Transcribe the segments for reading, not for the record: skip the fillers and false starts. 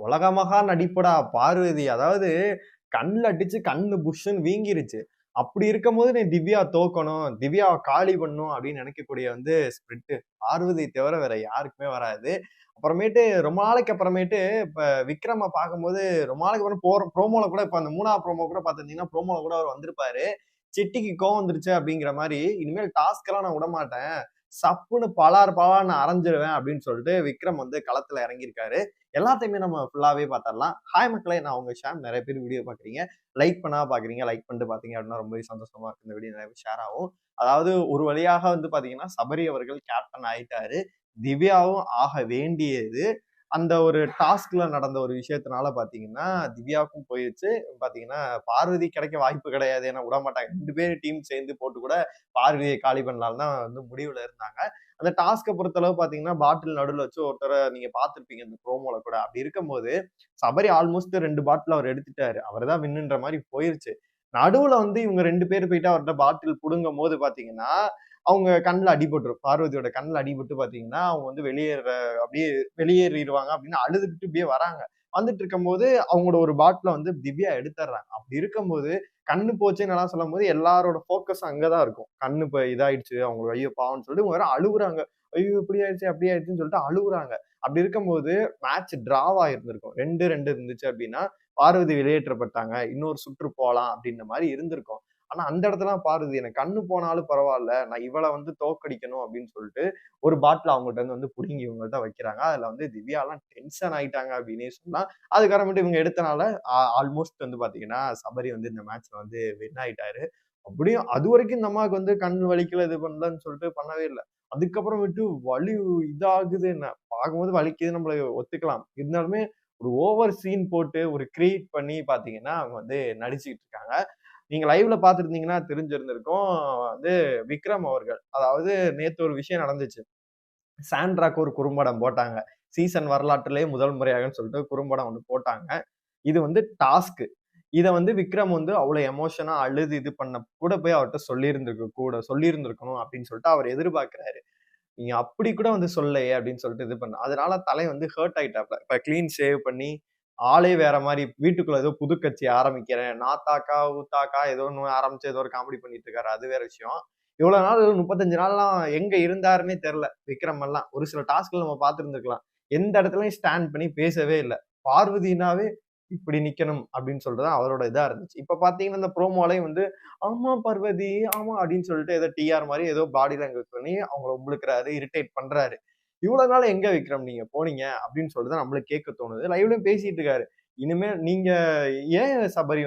உலகமகா நடிப்புடா பார்வதி. அதாவது கண்ல அடிச்சு கண்ணு புஷ்ஷுன்னு வீங்கிருச்சு. அப்படி இருக்கும்போது நீ திவ்யா தோக்கணும், திவ்யாவ காலி பண்ணணும் அப்படின்னு நினைக்கக்கூடிய ஸ்பிரிட் பார்வதி தவிர வேற யாருக்குமே வராது. அப்புறமேட்டு ரொம்ப நாளைக்கு அப்புறமேட்டு இப்ப விக்ரம பார்க்கும்போது ரொம்ப நாளைக்கு அப்புறம் போற ப்ரோமோல கூட இப்ப அந்த 3வது ப்ரோமோ கூட பார்த்திருந்தீங்கன்னா, ப்ரோமோல கூட அவர் வந்திருப்பாரு. சிட்டிக்கு கோவம் வந்துருச்சு அப்படிங்கிற மாரி, இனிமேல் டாஸ்க் எல்லாம் நான் விடமாட்டேன். சப்புன்னு பலார் பலார்ன்னு அரைஞ்சிருவேன் அப்படின்னு சொல்லிட்டு விக்ரம் களத்துல இறங்கியிருக்காரு. எல்லாத்தையுமே நம்ம ஃபுல்லாவே பார்த்துடலாம். ஹாய் மக்களே! நான் உங்க ஷாம். நெறைய பேர் வீடியோ பார்க்குறீங்க. லைக் பண்ணாம பார்க்குறீங்க. லைக் பண்ணிட்டு பார்த்தீங்க அப்படின்னா ரொம்பவே சந்தோஷமா இருக்கும். இந்த வீடியோ நிறைய பேர் ஷேர் ஆகும். அதாவது ஒரு வழியாக பார்த்தீங்கன்னா, சபரி அவர்கள் கேப்டன் ஆயிட்டாரு. திவ்யாவும் ஆக வேண்டியது. அந்த ஒரு டாஸ்க்ல நடந்த ஒரு விஷயத்தினால பார்த்தீங்கன்னா, திவ்யாவுக்கும் போயிருச்சு. பார்த்தீங்கன்னா, பார்வதி கிடைக்க வாய்ப்பு கிடையாது. ஏன்னா விடமாட்டாங்க. 2 பேர் டீம் சேர்ந்து போட்டு கூட பார்வதிய காலி பண்ணலாம்னு தான் முடிவுல இருந்தாங்க. அந்த டாஸ்க்க பொறுத்தளவு பார்த்தீங்கன்னா, பாட்டில் நடுவுல வச்சு ஒருத்தர நீங்க பார்த்திருப்பீங்க இந்த ப்ரோமோல கூட. அப்படி இருக்கும்போது, சபரி ஆல்மோஸ்ட் 2 பாட்டில் அவர் எடுத்துட்டாரு. அவர் தான் வின்னுன்ற மாரி போயிருச்சு. நடுவுல இவங்க 2 பேர் போயிட்டு அவர்ட்ட பாட்டில் புடுங்கும்போது பார்த்தீங்கன்னா, அவங்க கண்ல அடிபட்டுரும். பார்வதியோட கண்ல அடிபட்டு பார்த்தீங்கன்னா, அவங்க அப்படியே வெளியேறிருவாங்க அப்படின்னு அழுதுகிட்டு இப்படியே வராங்க. வந்துட்டு இருக்கும்போது அவங்களோட ஒரு பாட்டில திவ்யா எடுத்துர்றாங்க. அப்படி இருக்கும்போது கண்ணு போச்சுன்னு எல்லாம் சொல்லும்போது எல்லாரோட ஃபோக்கஸும் அங்க தான் இருக்கும். கண்ணு இப்ப இதாயிடுச்சு. அவங்களுக்கு ஐயோ பாவம்ன்னு சொல்லிட்டு இவங்க வேற அழுவுறாங்க. ஐயோ! இப்படி ஆயிடுச்சு, அப்படி ஆயிடுச்சுன்னு சொல்லிட்டு அழுவுறாங்க. அப்படி இருக்கும்போது மேட்ச் டிராவா இருந்திருக்கும். 2-2 இருந்துச்சு அப்படின்னா, பார்வதி வெளியேற்றப்பட்டாங்க. இன்னொரு சுற்று போலாம் அப்படின்ற மாரி இருந்திருக்கும். ஆனா அந்த இடத்துலலாம் பார்வதி எனக்கு கண்ணு போனாலும் பரவால்ல. நான் இவள தோற்கடிக்கணும் அப்படின்னு சொல்லிட்டு ஒரு பாட்டில் அவங்கள்ட்ட புடுங்கி இவங்கள்ட்ட வைக்கிறாங்க. அதுல திவ்யாலாம் டென்ஷன் ஆயிட்டாங்க அப்படின்னே சொல்லலாம். அதுக்கப்புறமேட்டு இவங்க எடுத்தனால ஆல்மோஸ்ட் பாத்தீங்கன்னா, சபரி இந்த மேட்ச்ல வின் ஆயிட்டாரு. அப்படியும் அதுவரைக்கும் இந்த அம்மாவுக்கு கண் வலிக்கல, இது பண்ணலன்னு சொல்லிட்டு பண்ணவே இல்ல. அதுக்கப்புறமேட்டு வலி இதாகுது என்ன பார்க்கும்போது வலிக்குது நம்மள ஒத்துக்கலாம். இருந்தாலுமே ஒரு ஓவர் சீன் போட்டு ஒரு கிரியேட் பண்ணி பாத்தீங்கன்னா, அவங்க நடிச்சுக்கிட்டு இருக்காங்க. நீங்க லைவ்ல பார்த்திருந்தீங்கன்னா தெரிஞ்சிருந்திருக்கும். வந்து விக்ரம் அவர்கள், அதாவது நேத்து ஒரு விஷயம் நடந்துச்சு. சாண்ட்ராக்கு ஒரு குறும்படம் போட்டாங்க. சீசன் வரலாற்றிலேயே முதல் முறையாகன்னு சொல்லிட்டு குறும்படம் ஒண்ணு போட்டாங்க. இது டாஸ்க். இத விக்ரம் அவ்வளவு எமோஷனா அழுது இது பண்ண கூட போய் அவர்ட்ட சொல்லியிருந்திருக்கணும் அப்படின்னு சொல்லிட்டு அவர் எதிர்பார்க்கிறாரு. நீங்க அப்படி கூட சொல்லலையே அப்படின்னு சொல்லிட்டு இது பண்ண. அதனால தலை ஹர்ட் ஆயிட்டாப்ல. இப்ப கிளீன் ஷேவ் பண்ணி, ஆளே வேற மாரி வீட்டுக்குள்ள ஏதோ புது கட்சி ஆரம்பிக்கிறேன். நாத்தாக்கா, ஊத்தாக்கா ஏதோ ஒண்ணு ஆரம்பிச்சு ஏதோ ஒரு காமெடி பண்ணிட்டு இருக்காரு. அது வேற விஷயம். இவ்வளவு நாள் 35 நாள்லாம் எங்க இருந்தாருன்னே தெரியல. விக்ரம் எல்லாம். ஒரு சில டாஸ்க்ல நம்ம பார்த்திருந்திருக்கலாம். எந்த இடத்துலயும் ஸ்டாண்ட் பண்ணி பேசவே இல்ல. பார்வதினாவே இப்படி நிக்கணும் அப்படின்னு சொல்றது அவரோட இதா இருந்துச்சு. இப்ப பார்த்தீங்கன்னா, இந்த ப்ரோமோலயும் ஆமா பார்வதி, ஆமா அப்படின்னு சொல்லிட்டு ஏதோ டிஆர் மாரி ஏதோ பாடி லாங்குவேஜ் பண்ணி அவங்கள உமிழுக்கிறாரு, இரிட்டேட் பண்றாரு. இவ்வளவு நாள் எங்க விக்ரம் நீங்க போனீங்க? அப்படின்னு சொல்லிட்டு தான் நம்மளுக்கு கேட்க தோணுது. லைவ்லயும் பேசிட்டு இருக்காரு. இனிமே நீங்க ஏன் சபரி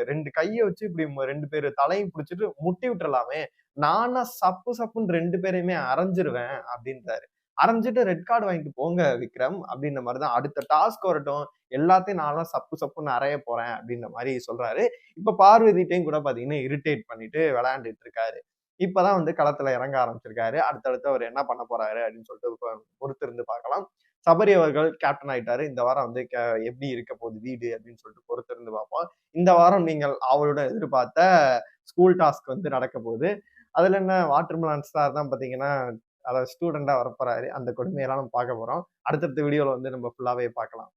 2 கைய வச்சு இப்படி 2 பேரு தலையும் புடிச்சுட்டு முட்டி விட்டுறலாமே. நானா சப்பு சப்புன்னு 2 பேரையுமே அரைஞ்சிருவேன் அப்படின்றாரு. அரைஞ்சிட்டு ரெட் கார்டு வாங்கிட்டு போங்க விக்ரம் அப்படின்ற மாரி தான். அடுத்த டாஸ்க் வரட்டும். எல்லாத்தையும் நான்லாம் சப்பு சப்புன்னு அறைய போறேன் அப்படின்ற மாரி சொல்றாரு. இப்ப பார்வதிட்டயும் கூட பார்த்தீங்கன்னா, இரிட்டேட் பண்ணிட்டு விளையாண்டுட்டு இருக்காரு. இப்பதான் களத்துல இறங்க ஆரம்பிச்சிருக்காரு. அடுத்தடுத்து அவர் என்ன பண்ண போறாரு அப்படின்னு சொல்லிட்டு பொறுத்திருந்து பார்க்கலாம். சபரி அவர்கள் கேப்டன் ஆயிட்டாரு. இந்த வாரம் எப்படி இருக்க போகுது வீடு அப்படின்னு சொல்லிட்டு பொறுத்திருந்து பார்ப்போம். இந்த வாரம் நீங்கள் ஆவலுடன் எதிர்பார்த்த ஸ்கூல் டாஸ்க் நடக்க போகுது. அதுல என்ன வாட்டர்மெலன் ஸ்டார் தான் பார்த்தீங்கன்னா, அதாவது ஸ்டூடெண்ட்டா வரப்போறாரு. அந்த கொடுமையெல்லாம் நம்ம பார்க்க போறோம். அடுத்தடுத்த வீடியோல நம்ம ஃபுல்லாவே பார்க்கலாம்.